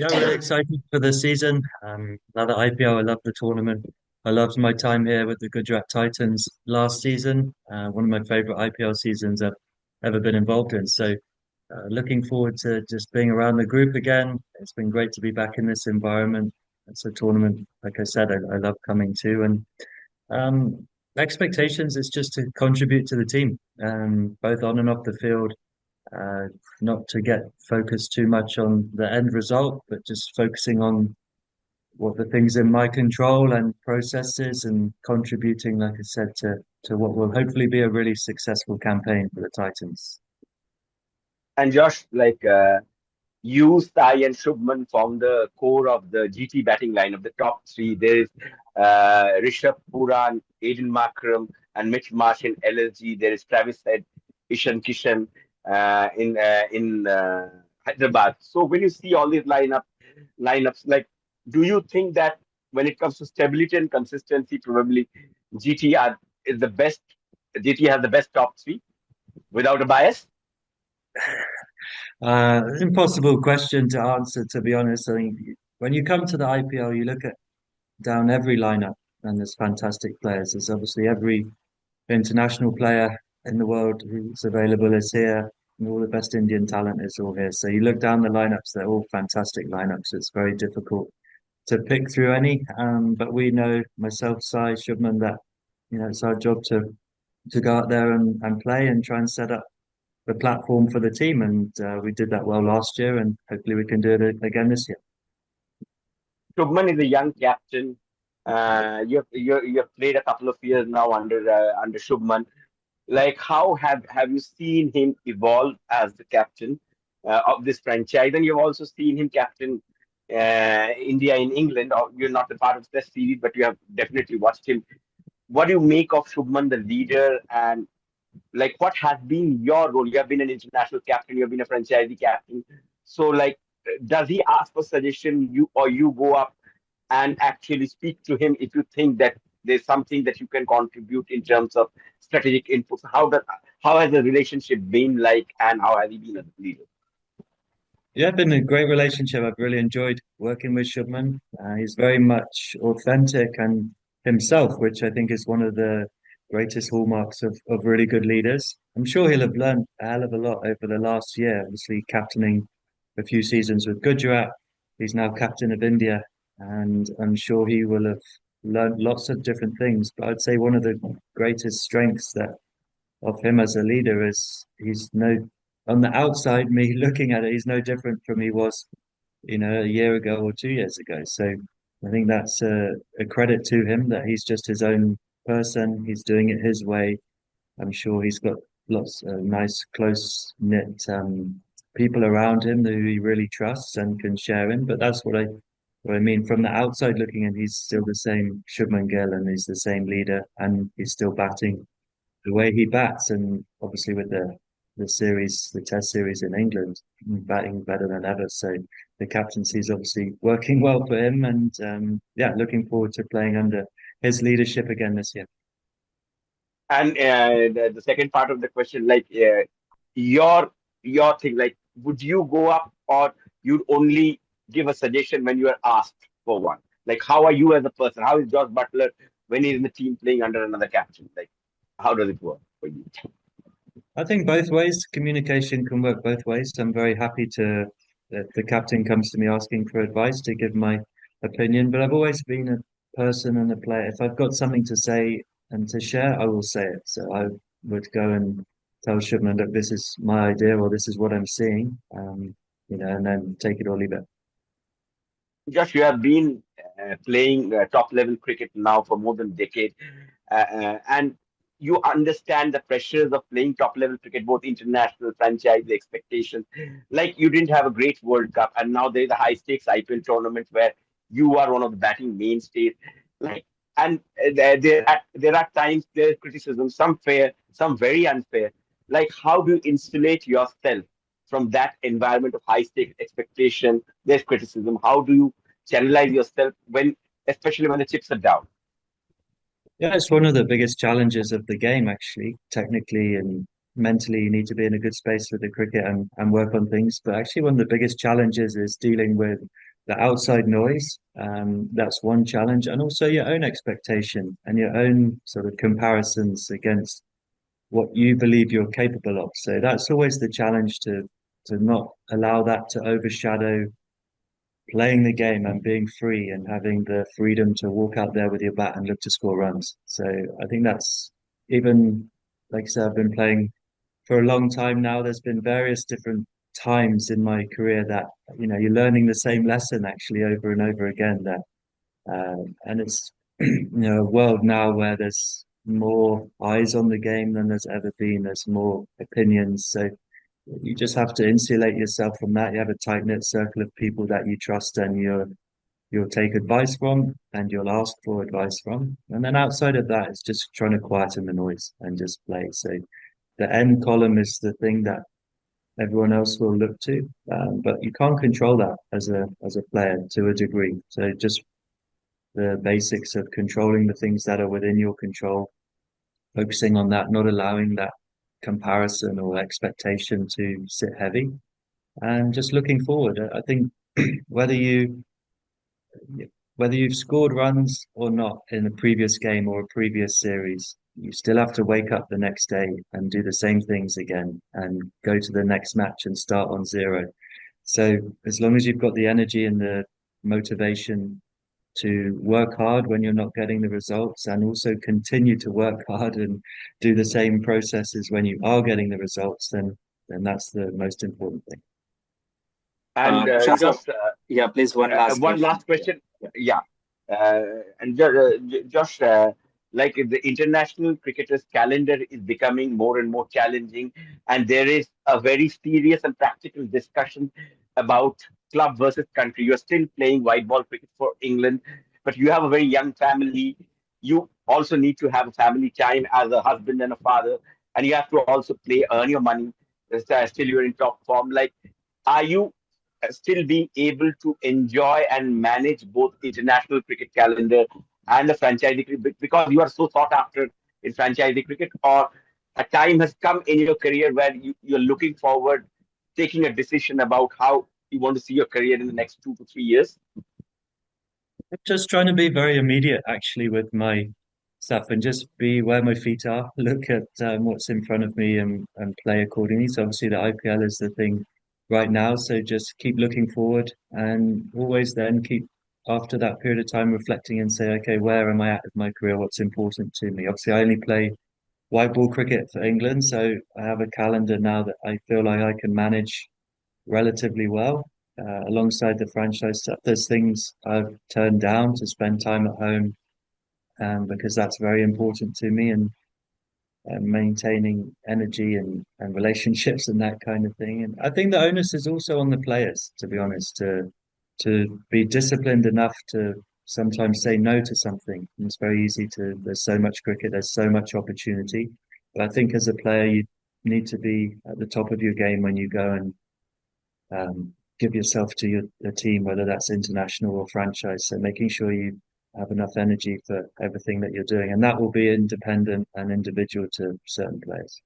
Yeah, really excited for the season. Another IPL. I love the tournament. I loved my time here with the Gujarat Titans last season. One of my favorite IPL seasons I've ever been involved in. So, looking forward to just being around the group again. It's been great to be back in this environment. It's a tournament, like I said, I love coming to. And expectations is just to contribute to the team, both on and off the field, uh, not to get focused too much on the end result, but just focusing on what the things in my control and processes and contributing, like I said, to what will hopefully be a really successful campaign for the Titans. And Josh, you, Sai, and Shubman form the core of the GT batting line of the top three. There is Rishabh Puran, Aiden Markram, and Mitch Marsh in LSG. There is Travis Head, Ishan Kishan in Hyderabad. So when you see all these lineups, do you think that when it comes to stability and consistency, probably GT is the best? GT has the best top three without a bias. Impossible question to answer, to be honest. I think when you come to the IPL, you look at down every lineup, and there's fantastic players. There's obviously every international player in the world who's available is here, and all the best Indian talent is all here. So you look down the lineups; they're all fantastic lineups. It's very difficult to pick through any. But we know, myself, Sai, Shubman, that it's our job to go out there and play and try and set up the platform for the team. And we did that well last year, and hopefully we can do it again this year. Shubman is a young captain. You've played a couple of years now under Shubman. Like, how have you seen him evolve as the captain of this franchise? And you've also seen him captain India in England. Or you're not a part of the series, but you have definitely watched him. What do you make of Shubman, the leader, and like what has been your role? You have been an international captain. You have been a franchisee captain. So, does he ask for suggestion? You go up and actually speak to him if you think that there's something that you can contribute in terms of strategic inputs. How has the relationship been like, and how has he been as a leader? Yeah, been a great relationship. I've really enjoyed working with Shubman. He's very much authentic and himself, which I think is one of the greatest hallmarks of really good leaders. I'm sure he'll have learned a hell of a lot over the last year, obviously captaining a few seasons with Gujarat. He's now captain of India, and I'm sure he will have learned lots of different things. But I'd say one of the greatest strengths that of him as a leader is he's no on the outside, me looking at it, he's no different from he was, a year ago or 2 years ago. So I think that's a credit to him that he's just his own person. He's doing it his way. I'm sure he's got lots of nice, close knit people around him who he really trusts and can share in. But that's what I mean from the outside looking in. He's still the same Shubman Gill, and he's the same leader, and he's still batting the way he bats, and obviously with the Test series in England, batting better than ever. So the captaincy is obviously working well for him, and yeah, looking forward to playing under his leadership again this year. And the second part of the question, your your thing, like, would you go up or you'd only give a suggestion when you are asked for one? Like, how are you as a person? How is Jos Buttler when he's in the team playing under another captain? Like, how does it work for you? I think both ways, communication can work both ways. I'm very happy to that the captain comes to me asking for advice to give my opinion, but I've always been a person and a player. If I've got something to say and to share, I will say it. So I would go and tell Shubman, look, this is my idea or this is what I'm seeing, and then take it or leave it. Josh, you have been playing top level cricket now for more than a decade, and you understand the pressures of playing top level cricket, both international, franchise, the expectations. Like, you didn't have a great World Cup, and now there's a high stakes IPL tournament where you are one of the batting mainstays. Like, and there are times there's criticism, some fair, some very unfair. Like, how do you insulate yourself from that environment of high stakes expectation? There's criticism. How do you channelize yourself when, especially when the chips are down? Yeah, it's one of the biggest challenges of the game, actually. Technically and mentally, you need to be in a good space with the cricket and work on things. But actually, one of the biggest challenges is dealing with the outside noise. That's one challenge, and also your own expectation and your own sort of comparisons against what you believe you're capable of. So that's always the challenge to not allow that to overshadow playing the game and being free and having the freedom to walk out there with your bat and look to score runs. So I think that's even like I said, I've been playing for a long time now. There's been various different times in my career that you're learning the same lesson actually over and over again. And it's a world now where there's more eyes on the game than there's ever been. There's more opinions, so you just have to insulate yourself from that. You have a tight knit circle of people that you trust and you'll take advice from and you'll ask for advice from. And then outside of that, it's just trying to quieten the noise and just play. So the end column is the thing that everyone else will look to, but you can't control that as a player to a degree. So just the basics of controlling the things that are within your control, focusing on that, not allowing that comparison or expectation to sit heavy, and just looking forward. I think whether you whether you've scored runs or not in a previous game or a previous series, you still have to wake up the next day and do the same things again and go to the next match and start on zero. So as long as you've got the energy and the motivation to work hard when you're not getting the results and also continue to work hard and do the same processes when you are getting the results, then that's the most important thing. And Shaswat, just yeah, please, one last one question. last question. Yeah. Yeah. And Josh, like the international cricketers' calendar is becoming more and more challenging, and there is a very serious and practical discussion about club versus country. You're still playing white ball cricket for England, but you have a very young family. You also need to have a family time as a husband and a father, and you have to also play, earn your money. Still, you're in top form. Like, are you still being able to enjoy and manage both international cricket calendar and the franchise cricket because you are so sought after in franchise cricket, or a time has come in your career where you're looking forward taking a decision about how you want to see your career in the next 2 to 3 years? Just trying to be very immediate actually with my stuff and just be where my feet are, look at what's in front of me and play accordingly. So obviously the IPL is the thing right now. So just keep looking forward and always then keep after that period of time reflecting and say, okay, where am I at with my career? What's important to me? Obviously, I only play white ball cricket for England, so I have a calendar now that I feel like I can manage relatively well. Alongside the franchise stuff, there's things I've turned down to spend time at home, because that's very important to me and maintaining energy and relationships and that kind of thing. And I think the onus is also on the players, to be honest, to be disciplined enough to sometimes say no to something. And it's very easy to, there's so much cricket, there's so much opportunity. But I think as a player, you need to be at the top of your game when you go and give yourself to your team, whether that's international or franchise. So making sure you have enough energy for everything that you're doing, and that will be independent and individual to certain players.